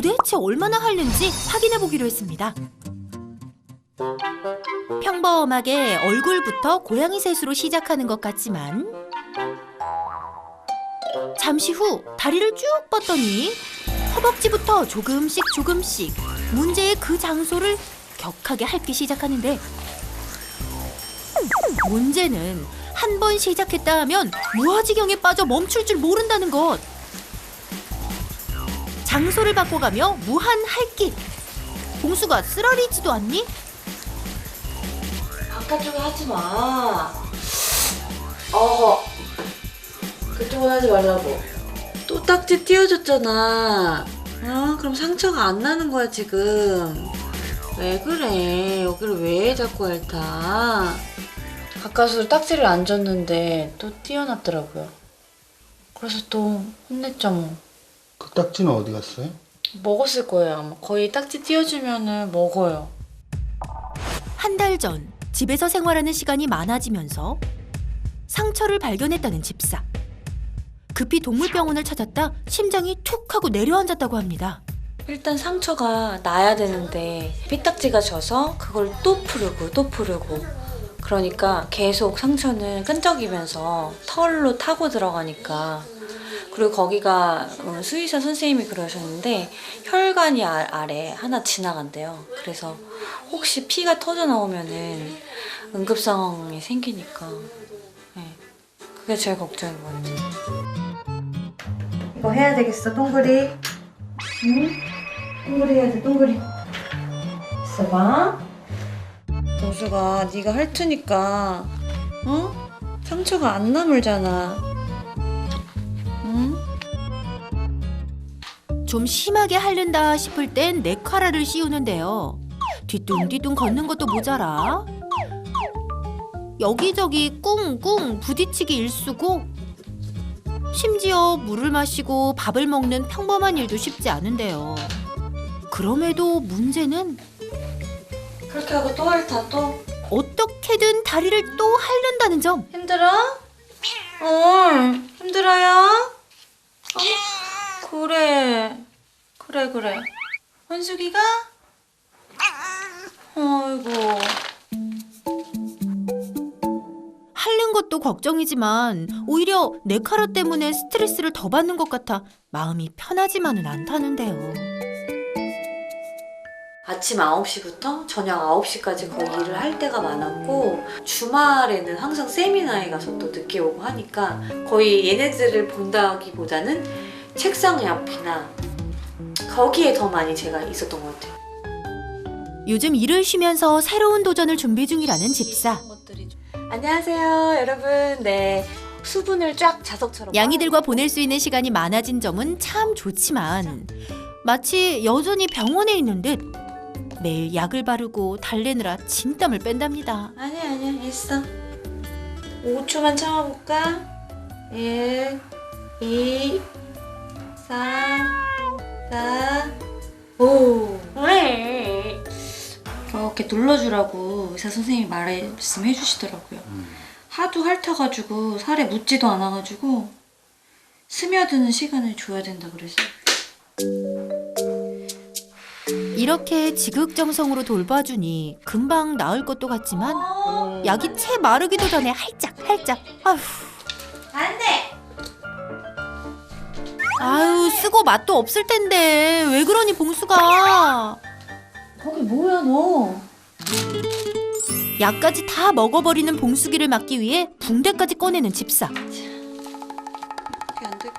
도대체 얼마나 핥는지 확인해 보기로 했습니다. 평범하게 얼굴부터 고양이 셋으로 시작하는 것 같지만 잠시 후 다리를 쭉 뻗더니 허벅지부터 조금씩 문제의 그 장소를 격하게 핥기 시작하는데, 문제는 한 번 시작했다 하면 무아지경에 빠져 멈출 줄 모른다는 것. 장소를 바꿔가며 무한 핥기. 봉수가 쓰라리지도 않니? 바깥쪽에 하지 마. 그쪽은 하지 말라고. 또 딱지 띄워줬잖아. 그럼 상처가 안 나는 거야 지금. 왜 그래? 여기를 왜 자꾸 핥아? 가까스로 딱지를 안 줬는데 또 띄워놨더라고요. 그래서 또 혼냈죠 뭐. 그 딱지는 어디 갔어요? 먹었을 거예요 아마. 거의 딱지 띄워주면은 먹어요. 한 달 전 집에서 생활하는 시간이 많아지면서 상처를 발견했다는 집사. 급히 동물병원을 찾았다 심장이 툭 하고 내려앉았다고 합니다. 일단 상처가 나야 되는데 삐딱지가 져서 그걸 또 풀고 그러니까 계속 상처는 끈적이면서 털로 타고 들어가니까. 그리고 거기가 수의사 선생님이 그러셨는데 혈관이 아래 하나 지나간대요. 그래서 혹시 피가 터져 나오면은 응급 상황이 생기니까. 네. 그게 제일 걱정인 것 같아요. 이거 해야 되겠어, 동그리. 응? 동그리 해야 돼, 동그리. 있어봐. 동수가 네가 핥으니까 상처가 안 나물잖아. 응? 좀 심하게 핥는다 싶을 땐 네카라를 씌우는데요. 뒤뚱뒤뚱 걷는 것도 모자라 여기저기 꿍꿍 부딪히기 일쑤고, 심지어 물을 마시고 밥을 먹는 평범한 일도 쉽지 않은데요. 그럼에도 문제는 그렇게 하고 또 핥아 또? 어떻게든 다리를 또 핥는다는 점. 힘들어? 힘들어요? 그래. 현숙이가? 아이고. 핥는 것도 걱정이지만 오히려 네카라 때문에 스트레스를 더 받는 것 같아 마음이 편하지만은 않다는데요. 아침 9시부터 저녁 9시까지 거의 일을 할 때가 많았고, 주말에는 항상 세미나에 가서 또 늦게 오고 하니까 거의 얘네들을 본다기보다는 책상 옆이나 거기에 더 많이 제가 있었던 것 같아요. 요즘 일을 쉬면서 새로운 도전을 준비 중이라는 집사. 안녕하세요 여러분. 네, 수분을 쫙 자석처럼 양이들과 보낼 수 있는 시간이 많아진 점은 참 좋지만 마치 여전히 병원에 있는 듯 매일 약을 바르고 달래느라 진땀을 뺀답니다. 아니야 있어. 5초만 참아볼까? 1 2 3 4 5. 왜? 이렇게 눌러주라고 의사 선생님이 말씀해 주시더라고요. 하도 핥아가지고 살에 묻지도 않아가지고 스며드는 시간을 줘야 된다 그래서. 이렇게 지극정성으로 돌봐주니 금방 나을 것도 같지만 약이 채 마르기도 전에 할짝 아휴. 안 돼! 아유, 쓰고 맛도 없을 텐데 왜 그러니 봉수가. 거기 뭐야 너? 약까지 다 먹어버리는 봉수기를 막기 위해 붕대까지 꺼내는 집사.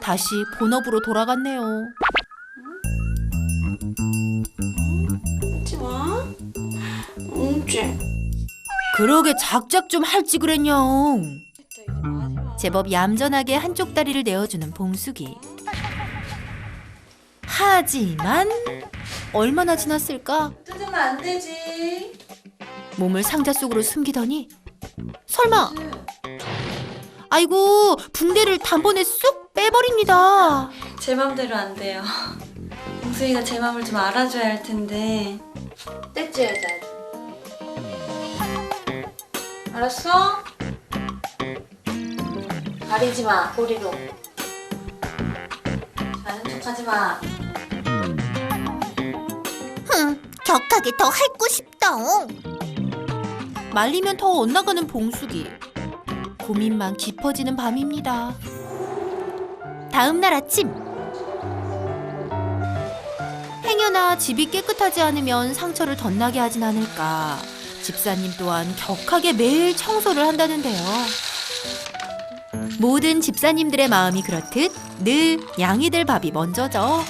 다시 본업으로 돌아갔네요. 하지 마. 웅지. 그러게 작작 좀 할지 그랬냥. 제법 얌전하게 한쪽 다리를 내어주는 봉수기. 하지만 얼마나 지났을까? 뜯으면 안 되지. 몸을 상자 속으로 숨기더니 설마 아이고 붕대를 단번에 쑥 빼버립니다. 제 맘대로 안 돼요. 웅수이가 제 맘을 좀 알아줘야 할 텐데. 떼줘야지. 알았어? 가리지 마, 꼬리로. 자는 척 하지 마. 격하게 더 핥고 싶다. 말리면 더 엇나가는 봉숙이. 고민만 깊어지는 밤입니다. 다음 날 아침. 행여나 집이 깨끗하지 않으면 상처를 덧나게 하진 않을까. 집사님 또한 격하게 매일 청소를 한다는데요. 모든 집사님들의 마음이 그렇듯 늘 양이들 밥이 먼저죠.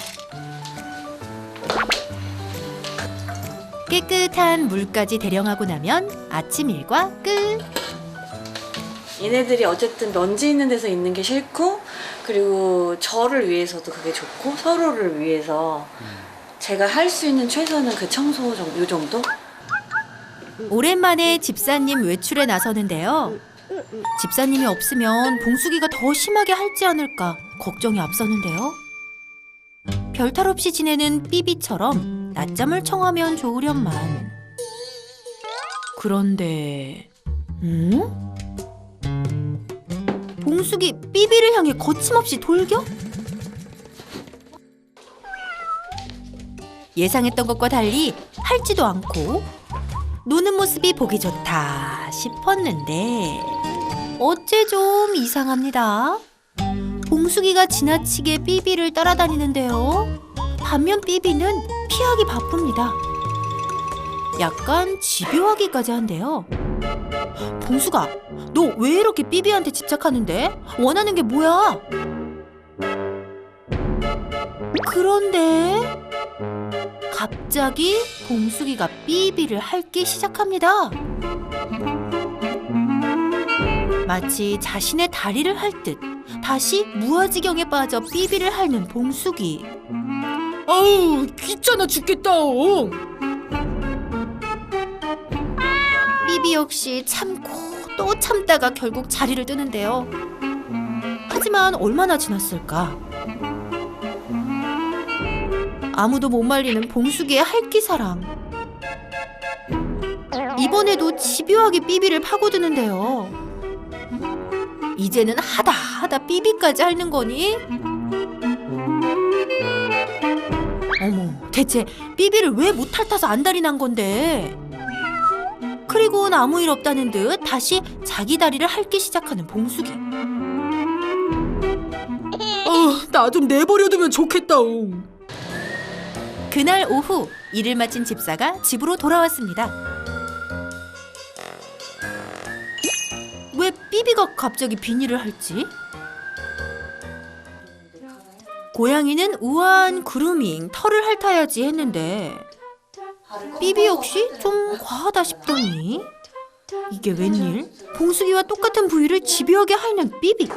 깨끗한 물까지 대령하고 나면 아침 일과 끝. 얘네들이 어쨌든 먼지 있는 데서 있는 게 싫고, 그리고 저를 위해서도 그게 좋고, 서로를 위해서 제가 할 수 있는 최선은 그 청소 정도, 요 정도? 오랜만에 집사님 외출에 나서는데요. 집사님이 없으면 봉숙이가 더 심하게 할지 않을까 걱정이 앞서는데요. 별탈 없이 지내는 삐비처럼 낮잠을 청하면 좋으련만. 그런데 봉숙이 삐비를 향해 거침없이 돌격? 예상했던 것과 달리 핥지도 않고 노는 모습이 보기 좋다 싶었는데 어째 좀 이상합니다. 봉숙이가 지나치게 삐비를 따라다니는데요. 반면 삐비는 피하기 바쁩니다. 약간 집요하기까지 한데요. 봉숙아, 너 왜 이렇게 삐비한테 집착하는데? 원하는 게 뭐야? 그런데 갑자기 봉숙이가 삐비를 핥기 시작합니다. 마치 자신의 다리를 핥듯 다시 무아지경에 빠져 삐비를 핥는 봉숙이. 아우, 귀찮아 죽겠다. 삐비 역시 참고 또 참다가 결국 자리를 뜨는데요. 하지만 얼마나 지났을까? 아무도 못 말리는 봉숙이의 핥기 사랑. 이번에도 집요하게 삐비를 파고드는데요. 이제는 하다 삐비까지 핥는 거니? 어머, 대체 삐비를 왜 못 핥아서 안달이 난 건데? 그리고는 아무 일 없다는 듯 다시 자기 다리를 핥기 시작하는 봉숙이. 나 좀 내버려두면 좋겠다. 그날 오후 일을 마친 집사가 집으로 돌아왔습니다. 왜 삐비가 갑자기 비닐을 핥지? 고양이는 우아한 그루밍, 털을 핥아야지 했는데 삐비 역시 좀 과하다 싶더니 이게 웬일? 봉숙이와 똑같은 부위를 집요하게 핥는 삐비.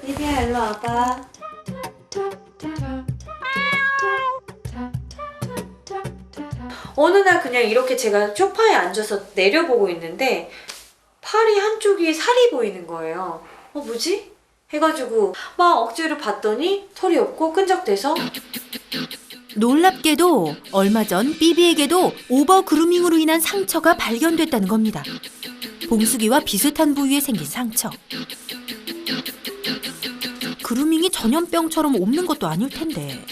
삐비야 일로 와봐. 어느 날 그냥 이렇게 제가 소파에 앉아서 내려보고 있는데 팔이 한쪽이 살이 보이는 거예요. 뭐지? 해가지고 막 억지로 봤더니 털이 없고 끈적대서. 놀랍게도 얼마 전 삐비에게도 오버 그루밍으로 인한 상처가 발견됐다는 겁니다. 봉숙이와 비슷한 부위에 생긴 상처. 그루밍이 전염병처럼 옮는 것도 아닐 텐데.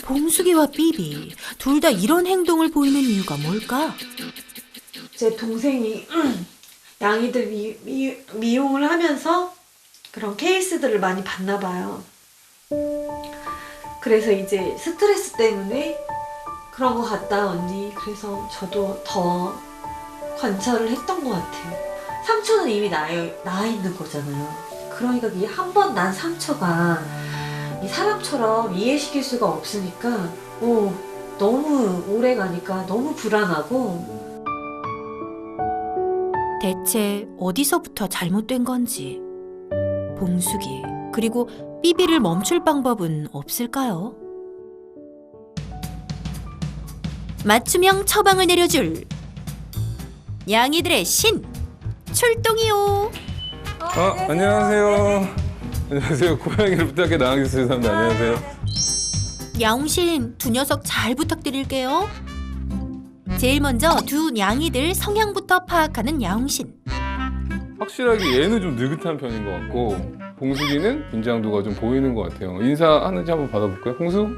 봉숙이와 삐비 둘 다 이런 행동을 보이는 이유가 뭘까? 제 동생이 양이들 미용을 하면서 그런 케이스들을 많이 봤나 봐요. 그래서 이제 스트레스 때문에 그런 것 같다 언니. 그래서 저도 더 관찰을 했던 것 같아요. 상처는 이미 나 있는 거잖아요. 그러니까 이 한 번 난 상처가 이 사람처럼 이해시킬 수가 없으니까 너무 오래 가니까 너무 불안하고. 대체 어디서부터 잘못된 건지. 봉숙이 그리고 삐비를 멈출 방법은 없을까요? 맞춤형 처방을 내려줄 양이들의 신 출동이요. 안녕하세요. 안녕하세요. 고양이를 부탁해 나가겠어요. 사람들 안녕하세요. 야옹신 두 녀석 잘 부탁드릴게요. 제일 먼저 두 냥이들 성향부터 파악하는 야옹신. 확실하게 얘는 좀 느긋한 편인 것 같고 봉숙이는 긴장도가 좀 보이는 것 같아요. 인사하는지 한번 받아볼까요? 홍수?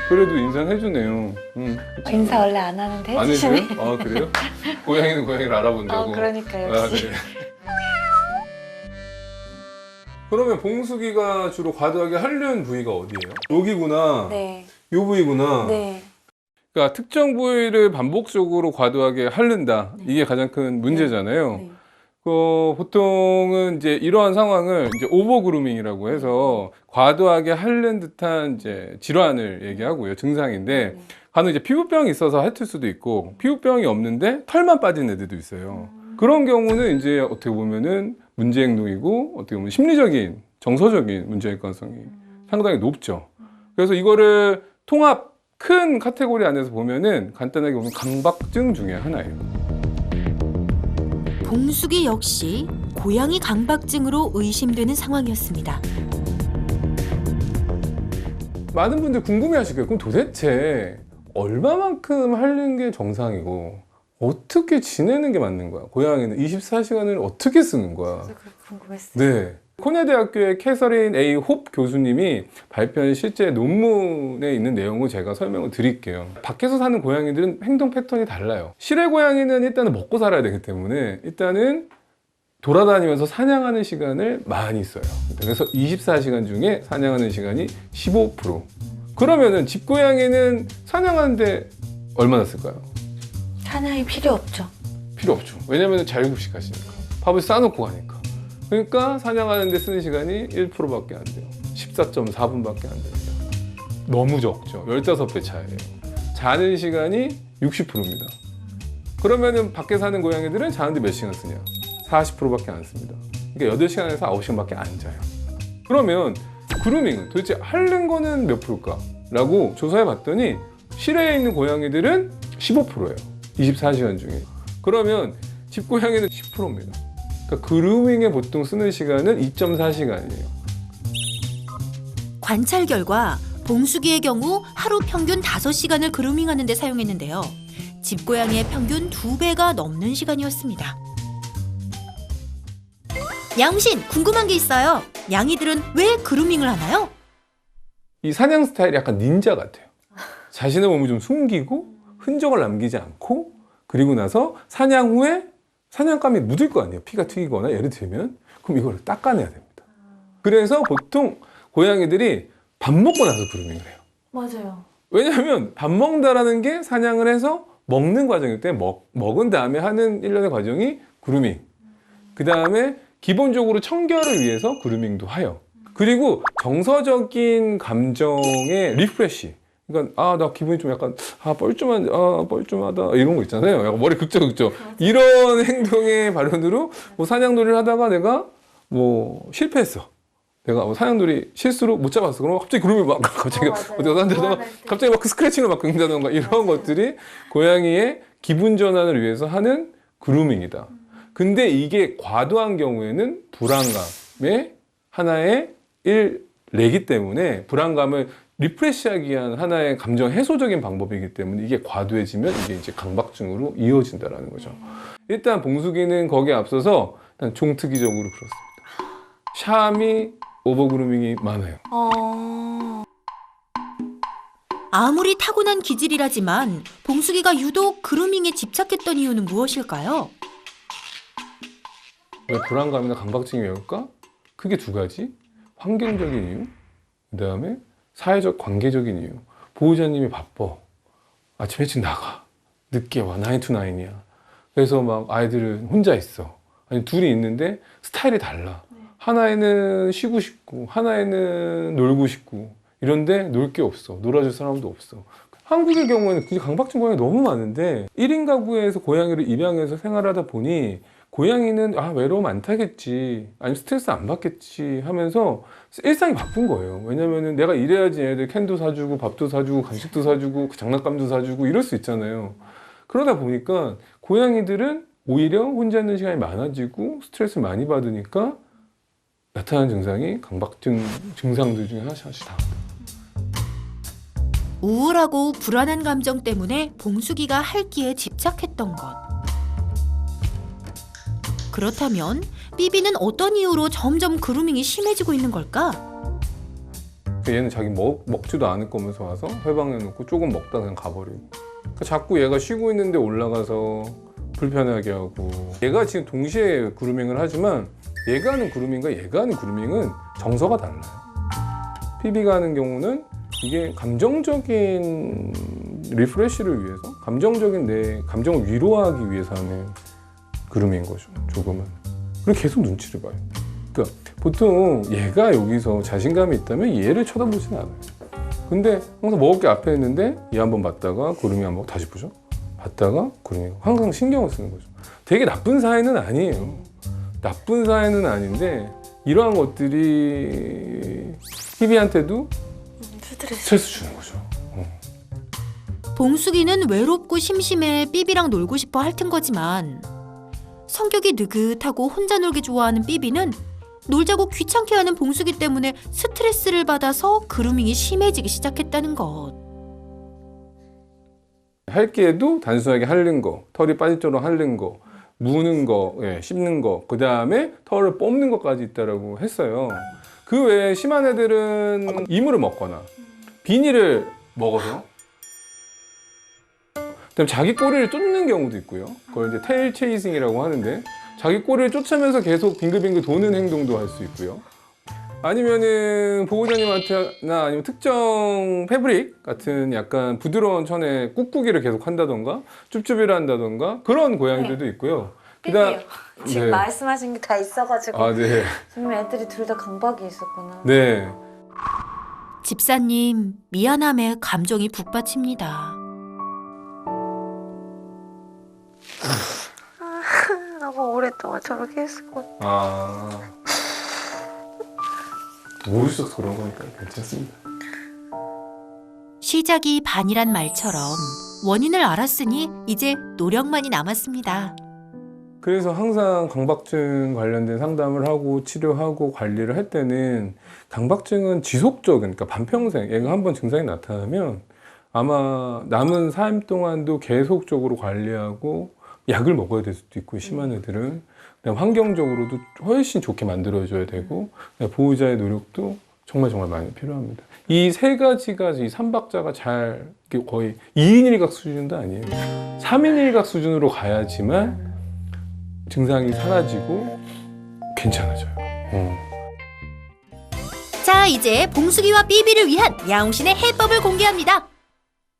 그래도 인사는 해주네요. 인사 원래 안 하는데 안 해주시네. 해줘요? 아, 그래요? 고양이는 고양이를 알아본다고. 그러니까요. 아, 네. 그러면 봉숙이가 주로 과도하게 핥는 부위가 어디예요? 여기구나. 네. 요 부위구나. 네. 그러니까 특정 부위를 반복적으로 과도하게 핥는다. 이게 가장 큰 문제잖아요. 네. 보통은 이제 이러한 상황을 이제 오버 그루밍이라고 해서 과도하게 핥는 듯한 이제 질환을 얘기하고요. 증상인데 간혹 이제 피부병이 있어서 핥을 수도 있고 피부병이 없는데 털만 빠진 애들도 있어요. 그런 경우는 이제 어떻게 보면은 문제 행동이고 어떻게 보면 심리적인 정서적인 문제일 가능성이 상당히 높죠. 그래서 이거를 통합 큰 카테고리 안에서 보면은 간단하게 보면 강박증 중에 하나예요. 봉숙이 역시 고양이 강박증으로 의심되는 상황이었습니다. 많은 분들 궁금해하실 거예요. 그럼 도대체 얼마만큼 핥는 게 정상이고 어떻게 지내는 게 맞는 거야? 고양이는 24시간을 어떻게 쓰는 거야? 그래서 궁금했어요. 네. 코네대학교의 캐서린 A. 홉 교수님이 발표한 실제 논문에 있는 내용을 제가 설명을 드릴게요. 밖에서 사는 고양이들은 행동 패턴이 달라요. 실외 고양이는 일단은 먹고 살아야 되기 때문에 일단은 돌아다니면서 사냥하는 시간을 많이 써요. 그래서 24시간 중에 사냥하는 시간이 15%. 그러면은 집 고양이는 사냥하는데 얼마나 쓸까요? 사냥이 필요 없죠. 필요 없죠. 왜냐면 자율급식 하시니까. 밥을 싸놓고 가니까. 그러니까 사냥하는 데 쓰는 시간이 1%밖에 안 돼요. 14.4분밖에 안 됩니다. 너무 적죠. 15배 차이에요. 자는 시간이 60%입니다. 그러면은 밖에 사는 고양이들은 자는데 몇 시간 쓰냐? 40%밖에 안 씁니다. 그러니까 8시간에서 9시간밖에 안 자요. 그러면 그루밍은 도대체 핥는 거는 몇 프로일까? 라고 조사해 봤더니 실외에 있는 고양이들은 15%예요. 24시간 중에. 그러면 집 고양이는 10%입니다. 그러니까 그루밍에 보통 쓰는 시간은 2.4시간이에요. 관찰 결과 봉숙이의 경우 하루 평균 5시간을 그루밍하는 데 사용했는데요. 집고양이의 평균 2배가 넘는 시간이었습니다. 양신, 궁금한 게 있어요. 양이들은 왜 그루밍을 하나요? 이 사냥 스타일이 약간 닌자 같아요. 자신의 몸을 좀 숨기고 흔적을 남기지 않고 그리고 나서 사냥 후에 사냥감이 묻을 거 아니에요. 피가 튀기거나 예를 들면 그럼 이걸 닦아내야 됩니다. 그래서 보통 고양이들이 밥 먹고 나서 그루밍을 해요. 맞아요. 왜냐하면 밥 먹는다라는 게 사냥을 해서 먹는 과정이기 때문에 먹은 다음에 하는 일련의 과정이 그루밍. 그 다음에 기본적으로 청결을 위해서 그루밍도 해요. 그리고 정서적인 감정의 리프레시. 그러니까 나 기분이 좀 약간 뻘쭘하다 이런 거 있잖아요. 약간 머리 긁죠. 이런 행동의 발현으로 뭐 사냥놀이를 하다가 내가 뭐 실패했어. 내가 뭐 사냥놀이 실수로 못 잡았어. 그러면 갑자기 그루밍 막 갑자기 어디가 산다던가 갑자기 막 스크래칭을 막 긁는다던가 이런 것들이 고양이의 기분 전환을 위해서 하는 그루밍이다. 근데 이게 과도한 경우에는 불안감의 하나의 일례기 때문에 불안감을 리프레시하기 위한 하나의 감정 해소적인 방법이기 때문에 이게 과도해지면 이게 이제 강박증으로 이어진다라는 거죠. 일단 봉숙이는 거기에 앞서서 일단 종특이적으로 그렇습니다. 샴이 오버그루밍이 많아요. 아무리 타고난 기질이라지만 봉숙이가 유독 그루밍에 집착했던 이유는 무엇일까요? 왜 불안감이나 강박증이 왜 올까? 크게 두 가지. 환경적인 이유, 그 다음에 사회적 관계적인 이유. 보호자님이 바빠. 아침 일찍 나가. 늦게 와. 9 to 9이야. 그래서 막 아이들은 혼자 있어. 아니 둘이 있는데 스타일이 달라. 하나에는 쉬고 싶고 하나에는 놀고 싶고 이런데 놀 게 없어. 놀아줄 사람도 없어. 한국의 경우에는 강박증 고양이 너무 많은데 1인 가구에서 고양이를 입양해서 생활하다 보니 고양이는 외로움 안 타겠지 아니면 스트레스 안 받겠지 하면서 일상이 바쁜 거예요. 왜냐면은 내가 이래야지 얘네들 캔도 사주고 밥도 사주고 간식도 사주고 장난감도 사주고 이럴 수 있잖아요. 그러다 보니까 고양이들은 오히려 혼자 있는 시간이 많아지고 스트레스를 많이 받으니까 나타나는 증상이 강박증 증상들 중에 하나씩 다. 우울하고 불안한 감정 때문에 봉숙이가 핥기에 집착했던 것. 그렇다면 삐비는 어떤 이유로 점점 그루밍이 심해지고 있는 걸까? 얘는 자기 먹지도 않을 거면서 와서 회방해놓고 조금 먹다 그냥 가버리고. 그러니까 자꾸 얘가 쉬고 있는데 올라가서 불편하게 하고. 얘가 지금 동시에 그루밍을 하지만 얘가 하는 그루밍과 얘가 하는 그루밍은 정서가 달라요. 피비가 하는 경우는 이게 감정적인 리프레시를 위해서, 감정적인 내 감정을 위로하기 위해서 하는 그루밍인 거죠, 조금은. 그리고 계속 눈치를 봐요. 그러니까 보통 얘가 여기서 자신감이 있다면 얘를 쳐다보진 않아요. 근데 항상 먹을 게 앞에 있는데 얘 한번 봤다가 그루밍 한번 다시 보죠. 봤다가 그루밍 항상 신경을 쓰는 거죠. 되게 나쁜 사이는 아니에요. 나쁜 사이는 아닌데 이러한 것들이 피비한테도 스트레스 주는 거죠. 봉숙이는 외롭고 심심해 삐비랑 놀고 싶어 핥은 거지만 성격이 느긋하고 혼자 놀기 좋아하는 삐비는 놀자고 귀찮게 하는 봉숙이 때문에 스트레스를 받아서 그루밍이 심해지기 시작했다는 것. 핥기에도 단순하게 핥는 거, 털이 빠질처럼 핥는 거, 무는 거, 씹는 거, 그 다음에 털을 뽑는 것까지 있다라고 했어요. 그 외에 심한 애들은 이물을 먹거나 비닐을 먹어서 그다음에 자기 꼬리를 쫓는 경우도 있고요. 그걸 이제 테일 체이싱이라고 하는데 자기 꼬리를 쫓으면서 계속 빙글빙글 도는 행동도 할 수 있고요. 아니면은 보호자님한테나 아니면 특정 패브릭 같은 약간 부드러운 천에 꾹꾹이를 계속 한다던가 쭈쭈비를 한다던가 그런 고양이들도 있고요. 삐비요. 지금 네. 말씀하신 게 다 있어가지고 아, 네. 정말 애들이 둘 다 강박이 있었구나. 네. 집사님, 미안함에 감정이 북받칩니다. 너무 오랫동안 저렇게 했었거든. 아. 모르셔서 그런 거니까 괜찮습니다. 시작이 반이란 말처럼 원인을 알았으니 이제 노력만이 남았습니다. 그래서 항상 강박증 관련된 상담을 하고 치료하고 관리를 할 때는 강박증은 지속적인, 그러니까 반평생 얘가 한번 증상이 나타나면 아마 남은 삶 동안도 계속적으로 관리하고 약을 먹어야 될 수도 있고 심한 애들은 그다음 환경적으로도 훨씬 좋게 만들어줘야 되고 보호자의 노력도 정말 많이 필요합니다. 이 세 가지가 이 삼박자가 잘 거의 2인 1각 수준도 아니에요. 3인 1각 수준으로 가야지만 증상이 사라지고 괜찮아져요. 자, 이제 봉숙이와 삐비를 위한 야옹신의 해법을 공개합니다.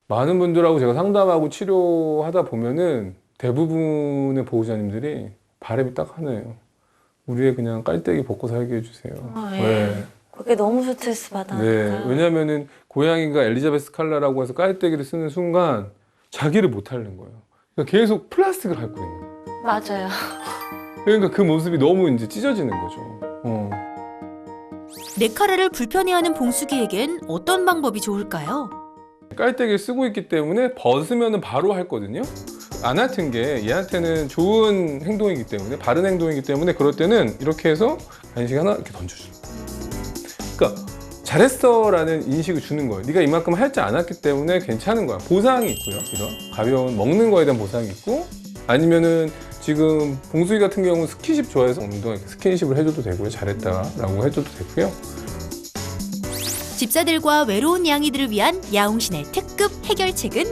많은 분들하고 제가 상담하고 치료하다 보면은 대부분의 보호자님들이 바람이 딱 하나예요. 우리 애 그냥 깔때기 벗고 살게 해주세요. 네. 그게 너무 스트레스 받아. 네. 왜냐면은 고양이가 엘리자베스 칼라라고 해서 깔때기를 쓰는 순간 자기를 못 하는 거예요. 그러니까 계속 플라스틱을 밟고 있는 거예요. 맞아요. 그러니까 그 모습이 너무 이제 찢어지는 거죠. 네카라를 불편해하는 봉숙이에겐 어떤 방법이 좋을까요? 깔때기를 쓰고 있기 때문에 벗으면 바로 핥거든요. 안 핥은 게 얘한테는 좋은 행동이기 때문에, 바른 행동이기 때문에 그럴 때는 이렇게 해서 간식 하나 이렇게 던져주는 거예요. 그러니까 잘했어 라는 인식을 주는 거예요. 네가 이만큼 핥지 않았기 때문에 괜찮은 거야. 보상이 있고요. 이런 가벼운 먹는 거에 대한 보상이 있고, 아니면은 지금 봉숙이 같은 경우는 스킨십 좋아해서 운동 이렇게 스킨십을 해줘도 되고요. 잘했다라고 해줘도 되고요. 집사들과 외로운 양이들을 위한 야옹신의 특급 해결책은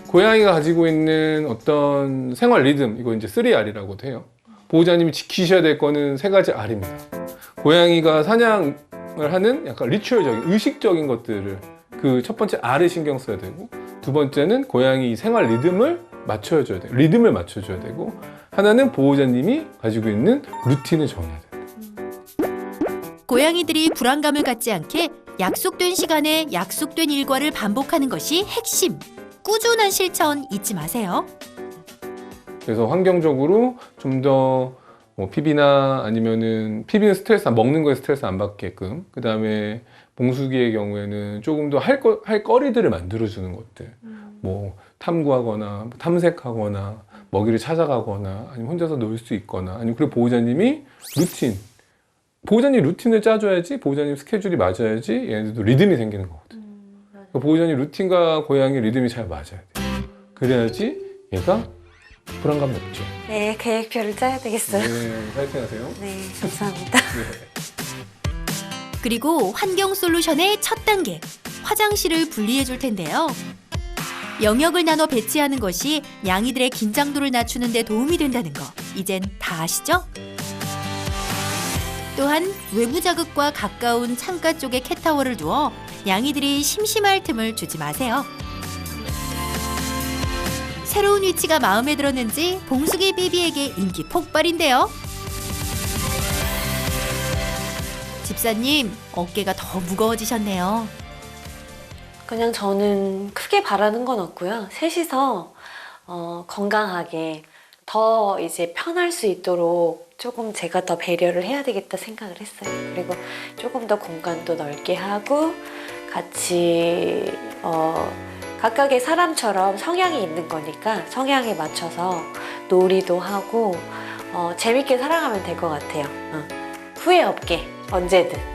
고양이가 가지고 있는 어떤 생활 리듬, 이거 이제 3R이라고도 해요. 보호자님이 지키셔야 될 거는 3가지 R입니다. 고양이가 사냥을 하는 약간 리추얼적인, 의식적인 것들을 그 첫 번째 R을 신경 써야 되고, 두 번째는 고양이 생활 리듬을 맞춰줘야 돼요. 리듬을 맞춰줘야 되고, 하나는 보호자님이 가지고 있는 루틴을 정해야 돼요. 고양이들이 불안감을 갖지 않게 약속된 시간에 약속된 일과를 반복하는 것이 핵심. 꾸준한 실천 잊지 마세요. 그래서 환경적으로 좀 더 피비나 아니면은 피비는 스트레스, 먹는 거에 스트레스 안 받게끔, 그 다음에 봉숙이의 경우에는 조금 더 할 거리들을 만들어주는 것들, 뭐 탐구하거나 탐색하거나 먹이를 찾아가거나 아니면 혼자서 놀 수 있거나, 아니면 그리고 보호자님이 보호자님 루틴을 짜줘야지, 보호자님 스케줄이 맞아야지 얘네들도 리듬이 생기는 거거든. 그러니까 보호자님 루틴과 고양이 리듬이 잘 맞아야 돼요. 그래야지 얘가 불안감이 없죠. 네, 계획표를 짜야 되겠어요. 네, 파이팅 하세요. 네, 감사합니다. 네. 그리고 환경 솔루션의 첫 단계, 화장실을 분리해 줄 텐데요. 영역을 나눠 배치하는 것이 냥이들의 긴장도를 낮추는 데 도움이 된다는 거 이젠 다 아시죠? 또한 외부 자극과 가까운 창가 쪽에 캣타워를 두어 냥이들이 심심할 틈을 주지 마세요. 새로운 위치가 마음에 들었는지 봉숙이 비비에게 인기 폭발인데요. 집사님, 어깨가 더 무거워지셨네요. 그냥 저는 크게 바라는 건 없고요. 셋이서 건강하게 더 이제 편할 수 있도록 조금 제가 더 배려를 해야 되겠다 생각을 했어요. 그리고 조금 더 공간도 넓게 하고 같이 각각의 사람처럼 성향이 있는 거니까 성향에 맞춰서 놀이도 하고 재밌게 살아가면 될 것 같아요. 후회 없게 언제든.